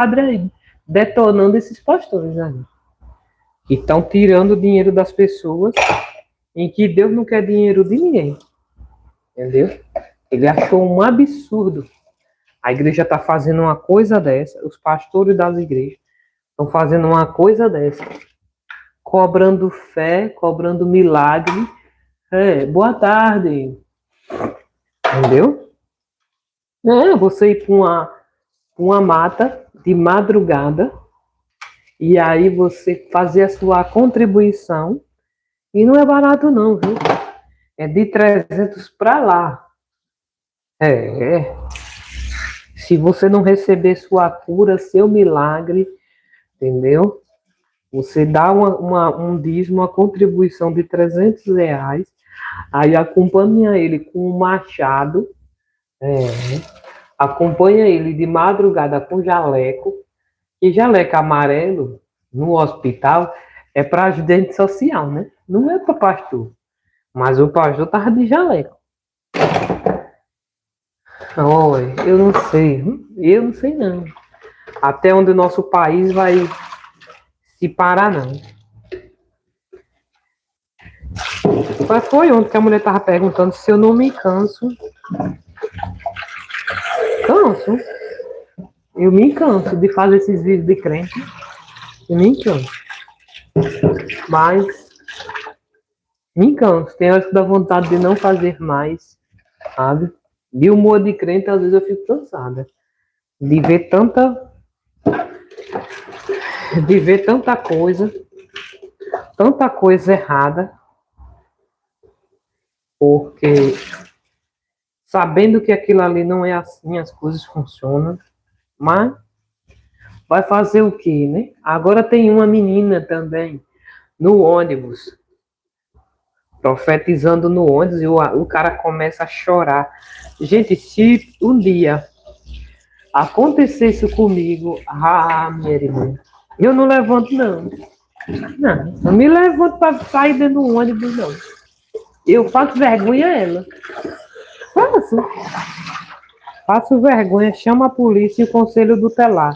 aí, detonando esses pastores aí. Que estão tirando o dinheiro das pessoas, em que Deus não quer dinheiro de ninguém. Entendeu? Ele achou um absurdo. A igreja está fazendo uma coisa dessa, os pastores das igrejas estão fazendo uma coisa dessa, cobrando fé, cobrando milagre. Boa tarde. Entendeu? Você ir para uma mata de madrugada e aí você fazer a sua contribuição. E não é barato não, viu? É de 300 para lá. Se você não receber sua cura, seu milagre, entendeu? Você dá um dízimo, uma contribuição de R$ 300, aí acompanha ele com um machado, acompanha ele de madrugada com jaleco, e jaleco amarelo no hospital é para ajudante social, né? Não é para pastor. Mas o pastor tava de jaleco. Oi, eu não sei não. Até onde o nosso país vai se parar, não. Mas foi ontem que a mulher tava perguntando se eu não me canso. Canso. Eu me canso de fazer esses vídeos de crente. Eu me canso. Mas me canso. Tem horas que dá vontade de não fazer mais, sabe? De humor de crente, às vezes eu fico cansada. De ver tanta coisa errada, porque sabendo que aquilo ali não é assim, as coisas funcionam, mas vai fazer o quê, né? Agora tem uma menina também no ônibus, profetizando no ônibus, e o cara começa a chorar. Gente, se um dia acontecer isso comigo, minha irmã, eu não levanto, não. Não, não me levanto para sair dentro do ônibus, não. Eu faço vergonha a ela. Faço vergonha, chamo a polícia e o conselho tutelar.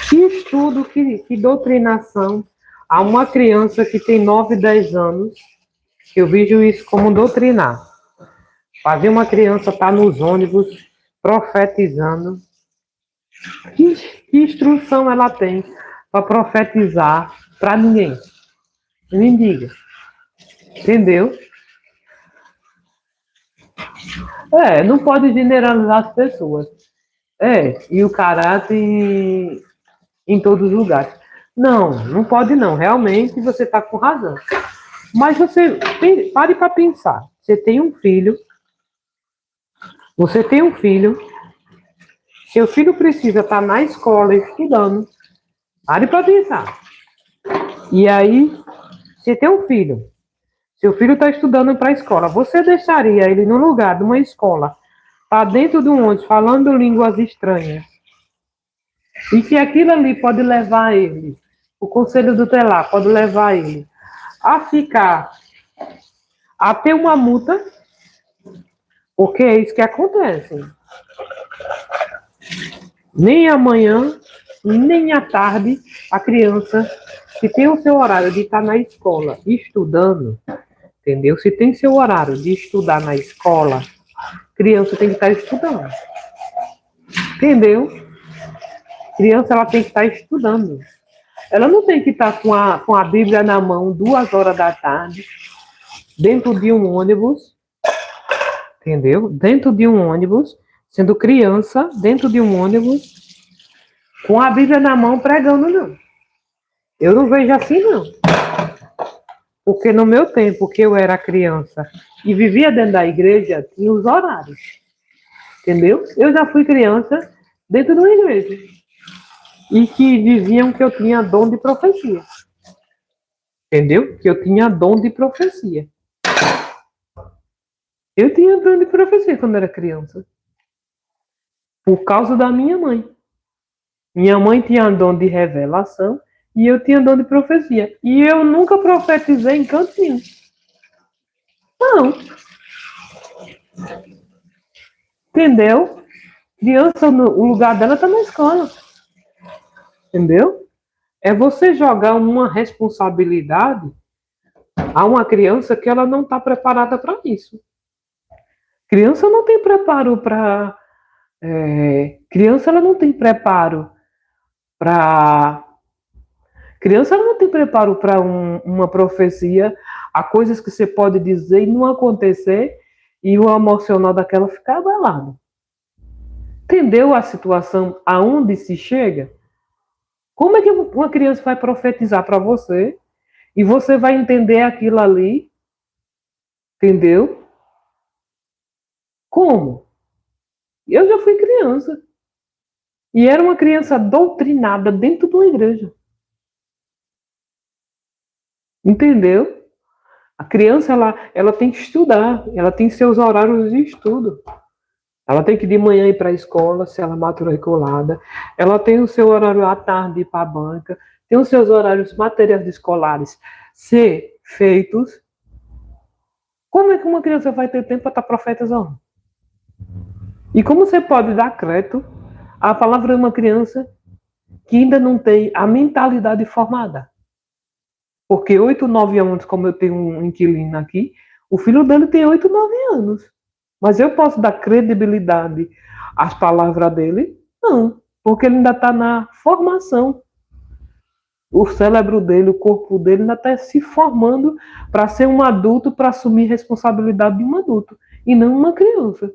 Que estudo, que doutrinação. Há uma criança que tem 9, 10 anos, que eu vejo isso como doutrinar. Fazer uma criança estar nos ônibus profetizando. Que instrução ela tem para profetizar para ninguém? Me diga. Entendeu? Não pode generalizar as pessoas. E o caráter em todos os lugares. Não pode não. Realmente você está com razão. Mas você pare para pensar. Você tem um filho. Seu filho precisa estar na escola estudando. Pare para pensar. E aí, você tem um filho. Seu filho está estudando para a escola. Você deixaria ele no lugar de uma escola, tá dentro de um ônibus, falando línguas estranhas, e que aquilo ali pode levar ele, o conselho tutelar pode levar ele a ter uma multa, porque é isso que acontece. Nem amanhã, nem à tarde, a criança, se tem o seu horário de estar na escola estudando, entendeu? Se tem seu horário de estudar na escola, criança tem que estar estudando. Entendeu? Criança, ela tem que estar estudando. Ela não tem que estar com a Bíblia na mão 2 horas da tarde, dentro de um ônibus, entendeu? Dentro de um ônibus, sendo criança, dentro de um ônibus, com a Bíblia na mão pregando, não. Eu não vejo assim, não. Porque no meu tempo, que eu era criança e vivia dentro da igreja, tinha os horários. Entendeu? Eu já fui criança dentro de uma igreja. E que diziam que eu tinha dom de profecia. Entendeu? Que eu tinha dom de profecia. Eu tinha dom de profecia quando era criança. Por causa da minha mãe. Minha mãe tinha dom de revelação e eu tinha dom de profecia. E eu nunca profetizei em canto nenhum. Não. Entendeu? Criança, o lugar dela está na escola. Entendeu? É você jogar uma responsabilidade a uma criança que ela não está preparada para isso. Criança não tem preparo para. Criança ela não tem preparo para. Criança ela não tem preparo para uma profecia, há coisas que você pode dizer e não acontecer e o emocional daquela ficar abalado. Entendeu a situação aonde se chega? Como é que uma criança vai profetizar para você e você vai entender aquilo ali? Entendeu? Como? Eu já fui criança. E era uma criança doutrinada dentro de uma igreja. Entendeu? A criança, ela tem que estudar. Ela tem seus horários de estudo. Ela tem que de manhã ir para a escola, se ela matriculada. Ela tem o seu horário à tarde ir para a banca. Tem os seus horários materiais escolares ser feitos. Como é que uma criança vai ter tempo para estar profetizando? E como você pode dar crédito à palavra de uma criança que ainda não tem a mentalidade formada? Porque 8, 9 anos, como eu tenho um inquilino aqui, o filho dele tem 8, 9 anos. Mas eu posso dar credibilidade às palavras dele? Não, porque ele ainda está na formação. O cérebro dele, o corpo dele ainda está se formando para ser um adulto, para assumir responsabilidade de um adulto, e não uma criança.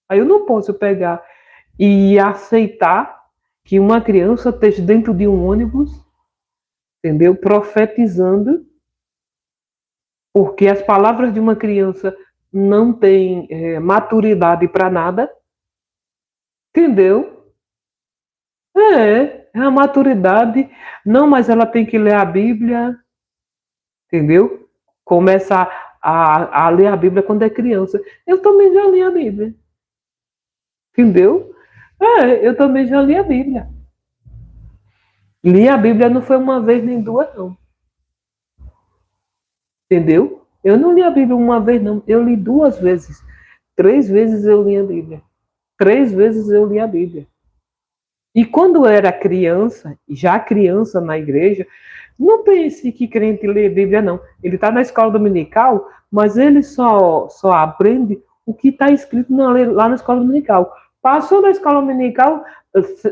Aí eu não posso pegar e aceitar que uma criança esteja dentro de um ônibus, entendeu? Profetizando, porque as palavras de uma criança não têm maturidade para nada, entendeu? É a maturidade. Não, mas ela tem que ler a Bíblia, entendeu? Começa a ler a Bíblia quando é criança. Eu também já li a Bíblia, entendeu? Eu também já li a Bíblia. Li a Bíblia não foi uma vez nem duas, não. Entendeu? Eu não li a Bíblia uma vez, não. Eu li 2 vezes. 3 vezes eu li a Bíblia. 3 vezes eu li a Bíblia. E quando eu era criança, já criança na igreja, não pense que crente lê Bíblia, não. Ele está na escola dominical, mas ele só aprende o que está escrito lá na escola dominical. Passou da escola dominical,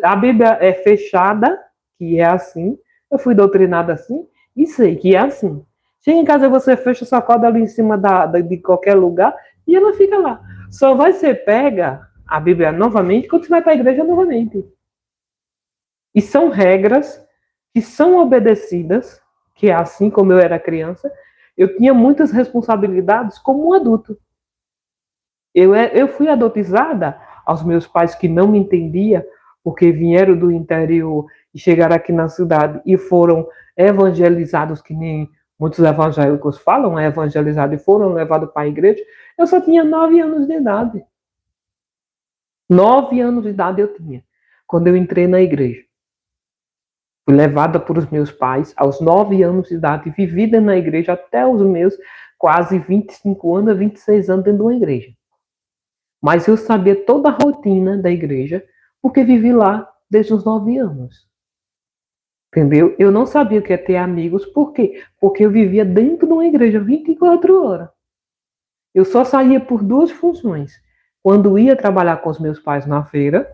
a Bíblia é fechada, que é assim. Eu fui doutrinada assim, e sei que é assim. Chega em casa, você fecha sua corda ali em cima de qualquer lugar e ela fica lá. Só vai ser pega a Bíblia novamente quando você vai para a igreja novamente. E são regras que são obedecidas, que é assim como eu era criança. Eu tinha muitas responsabilidades como um adulto. Eu fui adotizada aos meus pais que não me entendiam, porque vieram do interior e chegaram aqui na cidade e foram evangelizados, que nem muitos evangélicos falam, evangelizados e foram levados para a igreja. Eu só tinha 9 anos de idade. 9 anos de idade eu tinha, quando eu entrei na igreja. Fui levada por os meus pais aos 9 anos de idade, vivida na igreja até os meus quase 25 anos, 26 anos dentro de uma igreja. Mas eu sabia toda a rotina da igreja, porque vivi lá desde os 9 anos. Entendeu? Eu não sabia o que é ter amigos, por quê? Porque eu vivia dentro de uma igreja 24 horas. Eu só saía por 2 funções. Quando ia trabalhar com os meus pais na feira,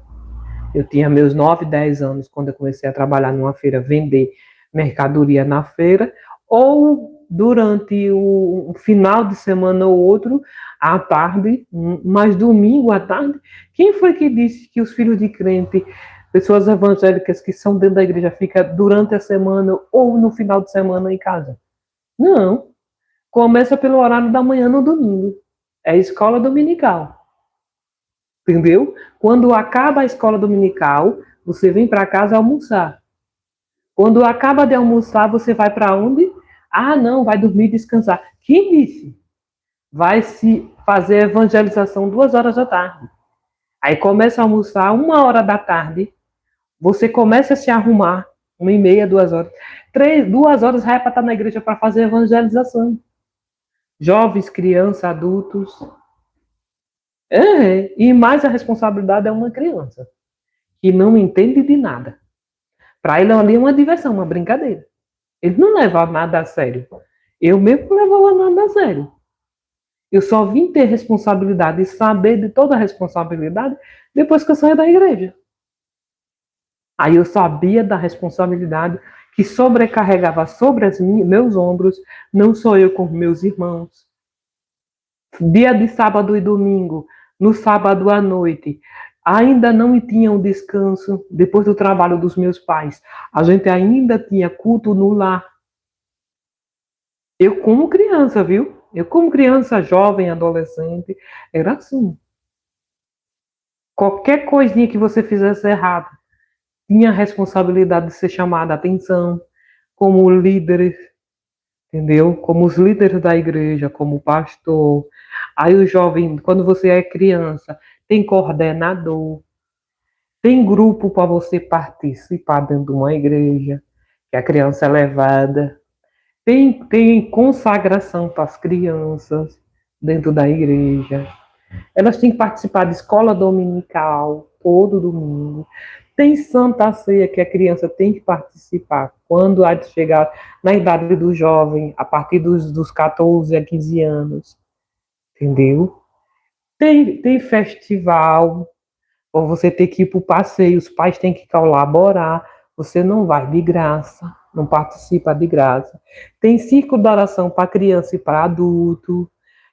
eu tinha meus 9, 10 anos quando eu comecei a trabalhar numa feira, vender mercadoria na feira, ou durante o final de semana ou outro, à tarde, mas domingo à tarde. Quem foi que disse que os filhos de crente, pessoas evangélicas que são dentro da igreja, ficam durante a semana ou no final de semana em casa? Não. Começa pelo horário da manhã no domingo. É escola dominical. Entendeu? Quando acaba a escola dominical, você vem para casa almoçar. Quando acaba de almoçar, você vai para onde? Ah, não, vai dormir e descansar. Quem disse? Vai se fazer evangelização 2 horas da tarde. Aí começa a almoçar 1 hora da tarde. Você começa a se arrumar 1h30, 2 horas. 2 horas já é para estar na igreja para fazer evangelização. Jovens, crianças, adultos. E mais a responsabilidade é uma criança que não entende de nada. Para ele ali é uma diversão, uma brincadeira. Ele não leva nada a sério. Eu mesmo não levava nada a sério. Eu só vim ter responsabilidade e saber de toda a responsabilidade depois que eu saí da igreja. Aí eu sabia da responsabilidade que sobrecarregava sobre meus ombros, não só eu como meus irmãos. Dia de sábado e domingo, no sábado à noite, ainda não tinha um descanso depois do trabalho dos meus pais. A gente ainda tinha culto no lar. Eu como criança, viu? Eu como criança, jovem, adolescente, era assim. Qualquer coisinha que você fizesse errado, tinha a responsabilidade de ser chamada a atenção, como líderes, entendeu? Como os líderes da igreja, como o pastor. Aí o jovem, quando você é criança, tem coordenador, tem grupo para você participar dentro de uma igreja, que a criança é levada. Tem consagração para as crianças dentro da igreja. Elas têm que participar de escola dominical todo domingo. Tem Santa Ceia que a criança tem que participar quando há de chegar na idade do jovem, a partir dos 14 a 15 anos. Entendeu? Tem festival, ou você tem que ir para o passeio, os pais têm que colaborar, você não vai de graça, não participa de graça. Tem círculo de oração para criança e para adulto,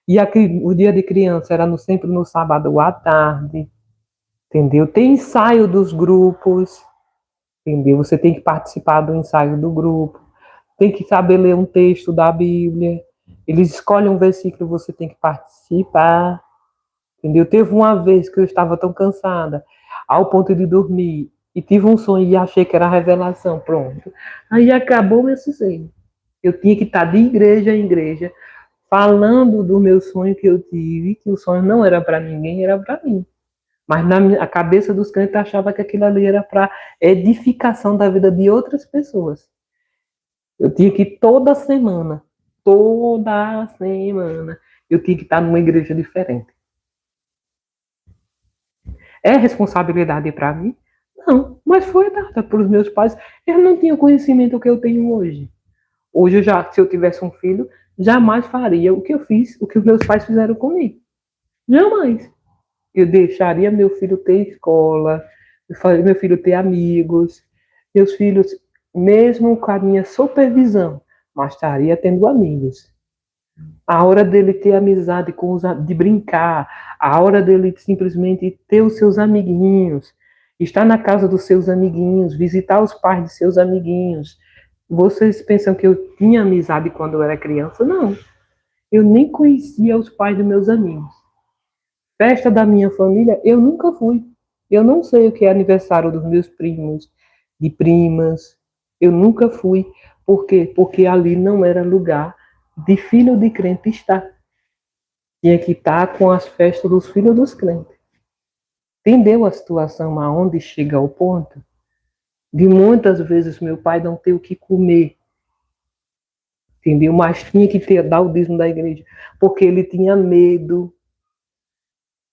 e o dia de criança era sempre no sábado à tarde, entendeu? Tem ensaio dos grupos, entendeu? Você tem que participar do ensaio do grupo, tem que saber ler um texto da Bíblia, eles escolhem um versículo, você tem que participar, entendeu? Teve uma vez que eu estava tão cansada, ao ponto de dormir, e tive um sonho e achei que era revelação, pronto. Aí acabou meu sossego. Eu tinha que estar de igreja em igreja, falando do meu sonho que eu tive, que o sonho não era para ninguém, era para mim. Mas a cabeça dos crentes achava que aquilo ali era para edificação da vida de outras pessoas. Eu tinha que ir toda semana, eu tinha que estar numa igreja diferente. É responsabilidade para mim? Não, mas foi dada pelos meus pais. Eu não tinha o conhecimento que eu tenho hoje. Hoje, se eu tivesse um filho, jamais faria o que eu fiz, o que os meus pais fizeram comigo. Jamais. Eu deixaria meu filho ter escola, meu filho ter amigos, meus filhos, mesmo com a minha supervisão, mas estaria tendo amigos. A hora dele ter amizade de brincar, a hora dele simplesmente ter os seus amiguinhos, estar na casa dos seus amiguinhos, visitar os pais de seus amiguinhos. Vocês pensam que eu tinha amizade quando eu era criança? Não. Eu nem conhecia os pais dos meus amigos. Festa da minha família, eu nunca fui. Eu não sei o que é aniversário dos meus primos, de primas. Eu nunca fui. Por quê? Porque ali não era lugar de filho de crente estar. Tinha que estar com as festas dos filhos dos crentes. Entendeu a situação aonde chega ao ponto? De muitas vezes meu pai não ter o que comer. Entendeu? Mas tinha que dar o dízimo da igreja. Porque ele tinha medo.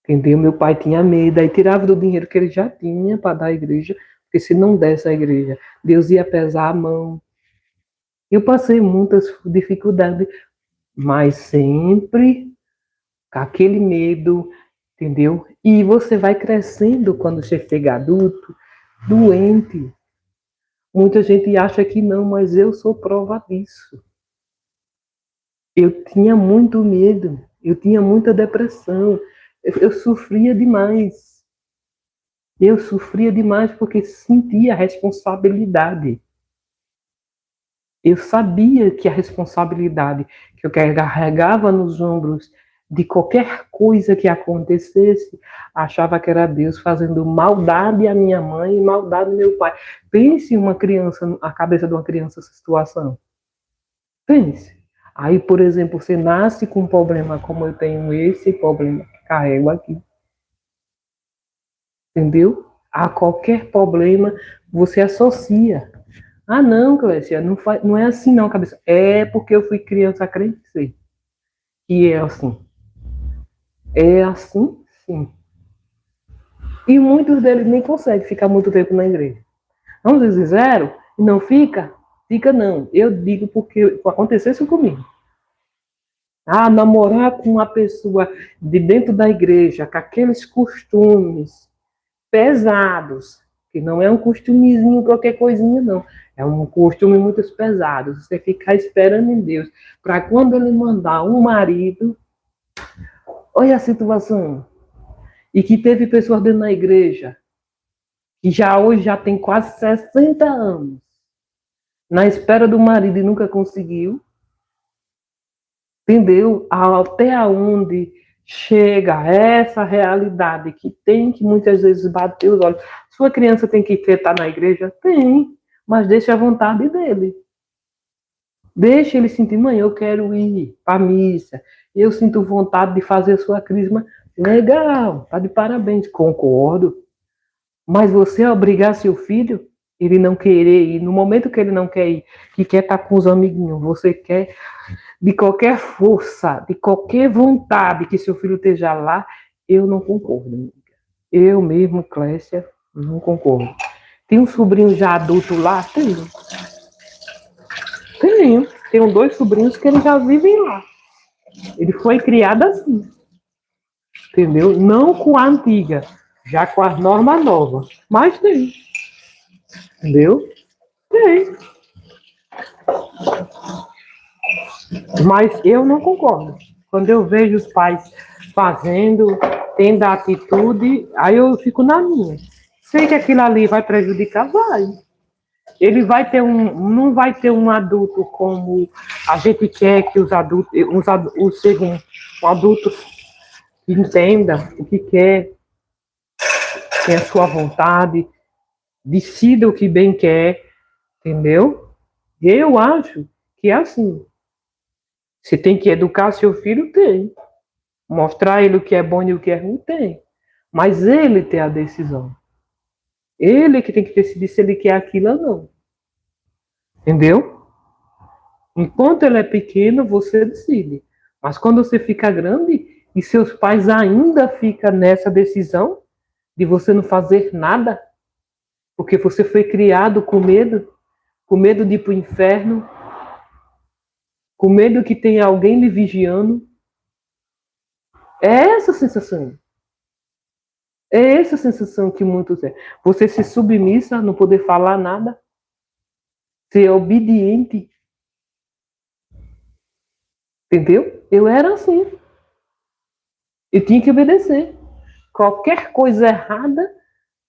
Entendeu? Meu pai tinha medo. Aí tirava do dinheiro que ele já tinha para dar à igreja. Porque se não desse à igreja, Deus ia pesar a mão. Eu passei muitas dificuldades. Mas sempre com aquele medo, entendeu? E você vai crescendo quando você chega adulto, doente. Muita gente acha que não, mas eu sou prova disso. Eu tinha muito medo, eu tinha muita depressão, eu sofria demais. Eu sofria demais porque sentia a responsabilidade. Eu sabia que a responsabilidade que eu carregava nos ombros de qualquer coisa que acontecesse, achava que era Deus fazendo maldade à minha mãe e maldade ao meu pai. Pense uma criança, a cabeça de uma criança essa situação. Pense. Aí, por exemplo, você nasce com um problema como eu tenho esse problema que carrego aqui. Entendeu? A qualquer problema você associa. Ah, não, Clécia, não é assim não, cabeça. É porque eu fui criança crente, sei. E é assim. É assim, Sim. E muitos deles nem conseguem ficar muito tempo na igreja. Vamos dizer zero? E não fica? Fica não. Eu digo porque aconteceu isso comigo. Ah, namorar com uma pessoa de dentro da igreja, com aqueles costumes pesados, que não é um costumezinho, qualquer coisinha, não. É um costume muito pesado. Você ficar esperando em Deus, para quando ele mandar um marido, olha a situação. E que teve pessoas dentro da igreja, que já hoje já tem quase 60 anos, na espera do marido e nunca conseguiu. Entendeu? Até onde chega essa realidade que tem que muitas vezes bater os olhos. Sua criança tem que estar na igreja? Tem, mas deixa a vontade dele. Deixa ele sentir, mãe, eu quero ir para a missa, eu sinto vontade de fazer sua crisma. Legal, tá de parabéns, concordo. Mas você obrigar seu filho, ele não querer ir, no momento que ele não quer ir, que quer estar com os amiguinhos, você quer de qualquer força, de qualquer vontade que seu filho esteja lá, eu não concordo. Eu mesmo, Clécia, não concordo. Tem um sobrinho já adulto lá? Tenho. Tenho 2 sobrinhos que eles já vivem lá. Ele foi criado assim. Entendeu? Não com a antiga, já com as normas novas. Mas tem. Entendeu? Tem. Mas eu não concordo. Quando eu vejo os pais fazendo, tendo a atitude, aí eu fico na minha. Sei que aquilo ali vai prejudicar, vai. Ele vai ter não vai ter um adulto como a gente quer que os adultos, sejam um adulto que entenda o que quer, tem a sua vontade, decida o que bem quer, entendeu? Eu acho que é assim. Você tem que educar seu filho, tem. Mostrar ele o que é bom e o que é ruim, tem. Mas ele tem a decisão. Ele que tem que decidir se ele quer aquilo ou não. Entendeu? Enquanto ele é pequeno, você decide. Mas quando você fica grande e seus pais ainda ficam nessa decisão de você não fazer nada, porque você foi criado com medo de ir para o inferno, com medo que tenha alguém lhe vigiando, é essa sensação. É essa sensação que muitos têm. Você se submissa, não poder falar nada, ser obediente. Entendeu? Eu era assim. Eu tinha que obedecer. Qualquer coisa errada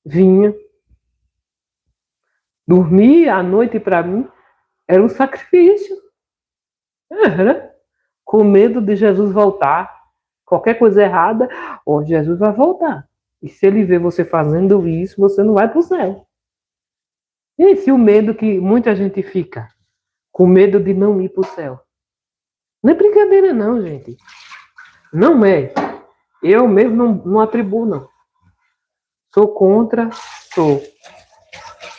vinha. Dormir à noite para mim era um sacrifício. Era. Com medo de Jesus voltar. Qualquer coisa errada, ó, Jesus vai voltar. E se ele ver você fazendo isso, você não vai para o céu. E esse o medo que muita gente fica, com medo de não ir para o céu. Não é brincadeira não, gente. Não é. Eu mesmo não atribuo, não. Sou contra, sou.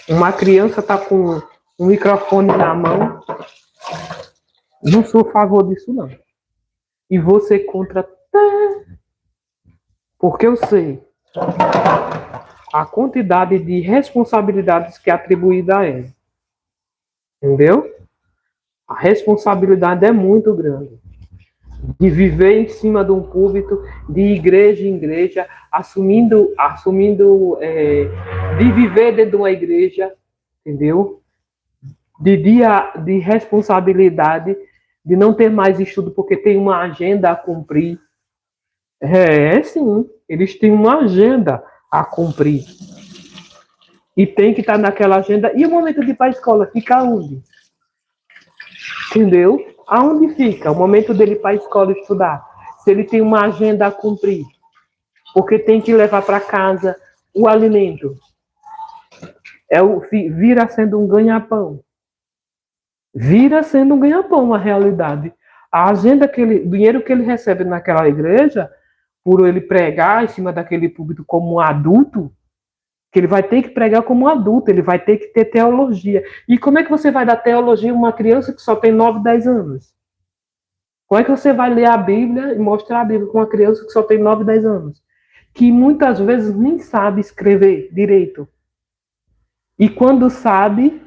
Uma criança está com um microfone na mão, não sou a favor disso, não. E você contra, porque eu sei a quantidade de responsabilidades que é atribuída a ela. Entendeu? A responsabilidade é muito grande. De viver em cima de um púlpito, de igreja em igreja, assumindo de viver dentro de uma igreja, entendeu? De responsabilidade, de não ter mais estudo porque tem uma agenda a cumprir. Sim, eles têm uma agenda a cumprir. E tem que estar naquela agenda. E o momento de ir para a escola fica onde? Entendeu? Aonde fica o momento dele ir para a escola estudar? Se ele tem uma agenda a cumprir. Porque tem que levar para casa o alimento. Vira sendo um ganha-pão. Vira sendo um ganha-pão a realidade. A agenda o dinheiro que ele recebe naquela igreja, por ele pregar em cima daquele púlpito como um adulto, que ele vai ter que pregar como um adulto, ele vai ter que ter teologia. E como é que você vai dar teologia a uma criança que só tem 9, 10 anos? Como é que você vai ler a Bíblia e mostrar a Bíblia com uma criança que só tem 9, 10 anos? que muitas vezes nem sabe escrever direito. E quando sabe,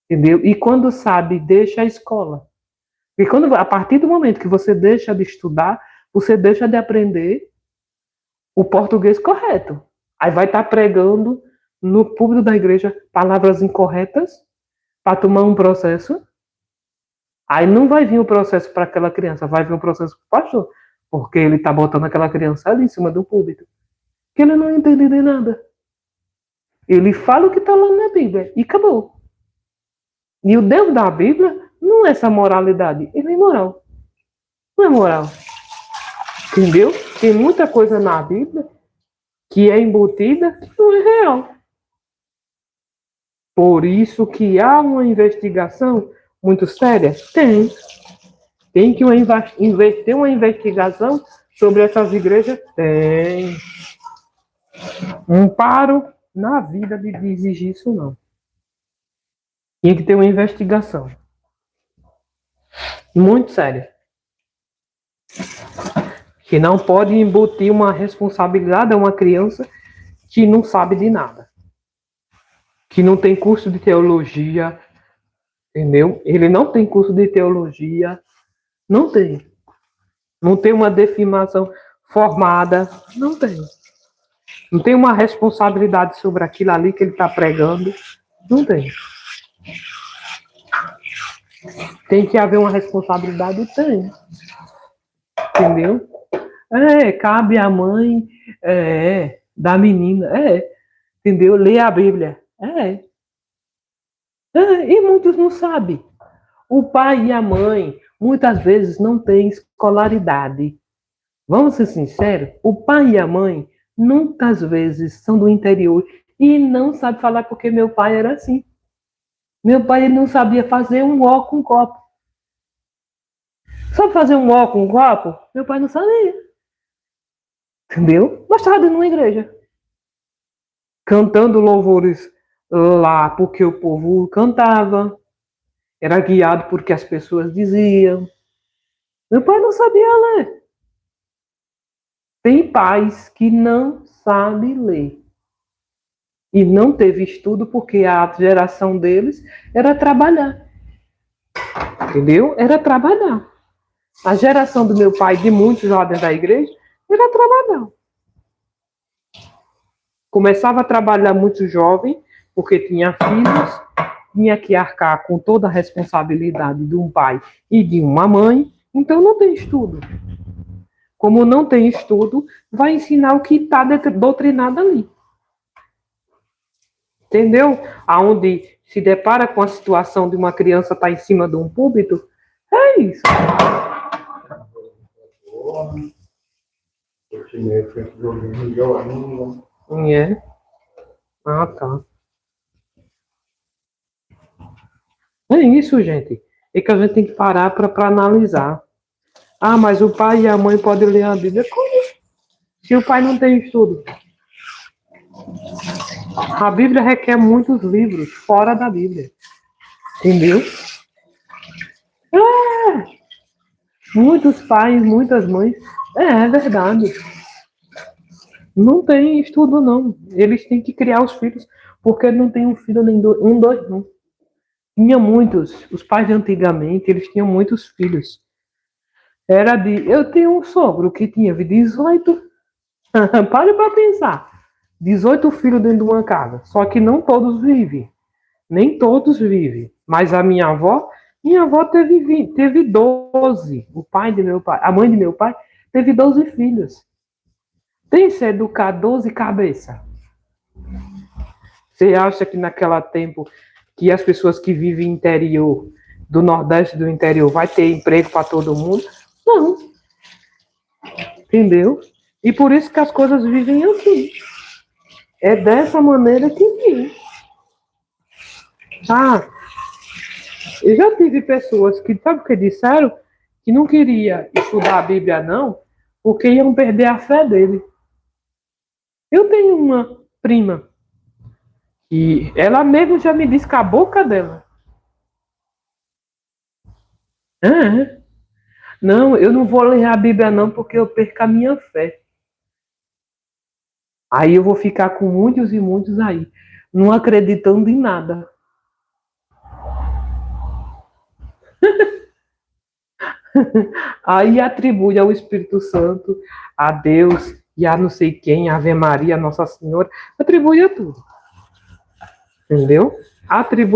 entendeu? E quando sabe, deixa a escola. E quando, a partir do momento que você deixa de estudar, você deixa de aprender o português correto. Aí vai estar pregando no púlpito da igreja palavras incorretas para tomar um processo. Aí não vai vir o processo para aquela criança, vai vir o processo para o pastor. Porque ele está botando aquela criança ali em cima do púlpito. Que ele não entende de nada. Ele fala o que está lá na Bíblia e acabou. E o Deus da Bíblia não é essa moralidade, ele é moral. Não é moral. Entendeu? Tem muita coisa na Bíblia que é embutida que não é real. Por isso que há uma investigação muito séria? Tem. Tem que ter uma investigação sobre essas igrejas? Tem. Não paro na vida de exigir isso, não. Tem que ter uma investigação. Muito séria. Que não pode embutir uma responsabilidade a uma criança que não sabe de nada. Que não tem curso de teologia, entendeu? Ele não tem curso de teologia, não tem. Não tem uma definição formada, não tem. Não tem uma responsabilidade sobre aquilo ali que ele está pregando, não tem. Tem que haver uma responsabilidade, tem. Entendeu? Cabe à mãe da menina, entendeu? Ler a Bíblia, e muitos não sabem. O pai e a mãe, muitas vezes, não têm escolaridade. Vamos ser sinceros, o pai e a mãe, muitas vezes, são do interior e não sabem falar porque meu pai era assim. Meu pai ele não sabia fazer um ó com um copo. Sabe fazer um ó com um copo? Meu pai não sabia. Entendeu? Mas estava dentro de uma igreja. Cantando louvores lá porque o povo cantava. Era guiado porque as pessoas diziam. Meu pai não sabia ler. Tem pais que não sabem ler. E não teve estudo porque a geração deles era trabalhar. Entendeu? Era trabalhar. A geração do meu pai, de muitos lá dentro da igreja, era trabalhar. Começava a trabalhar muito jovem, porque tinha filhos, tinha que arcar com toda a responsabilidade de um pai e de uma mãe, então não tem estudo. Como não tem estudo, vai ensinar o que está doutrinado ali. Entendeu? Aonde se depara com a situação de uma criança estar em cima de um púlpito, é isso. É. Ah, tá. É isso, gente. É que a gente tem que parar para analisar. Ah, mas o pai e a mãe podem ler a Bíblia. Como? Se o pai não tem estudo. A Bíblia requer muitos livros fora da Bíblia. Entendeu? Muitos pais, muitas mães. É verdade. Não tem estudo, não. Eles têm que criar os filhos, porque não tem um filho nem dois, dois, não. Tinha muitos. Os pais de antigamente, eles tinham muitos filhos. Eu tenho um sogro que tinha 18. Pare para pensar. 18 filhos dentro de uma casa. Só que não todos vivem. Nem todos vivem. Mas a minha avó teve 12. O pai de meu pai, a mãe de meu pai, teve 12 filhos. Tem que se educar 12 cabeças. Você acha que naquele tempo que as pessoas que vivem interior, do Nordeste do interior, vai ter emprego para todo mundo? Não. Entendeu? E por isso que as coisas vivem assim. É dessa maneira que vive. Ah, eu já tive pessoas que, sabe o que disseram? Que não queria estudar a Bíblia, não, porque iam perder a fé dele. Eu tenho uma prima e ela mesmo já me disse com a boca dela. Não, eu não vou ler a Bíblia não porque eu perco a minha fé. Aí eu vou ficar com muitos e muitos aí, não acreditando em nada. Aí atribui ao Espírito Santo, a Deus e a não sei quem, Ave Maria, Nossa Senhora, atribui a tudo. Entendeu? Atribui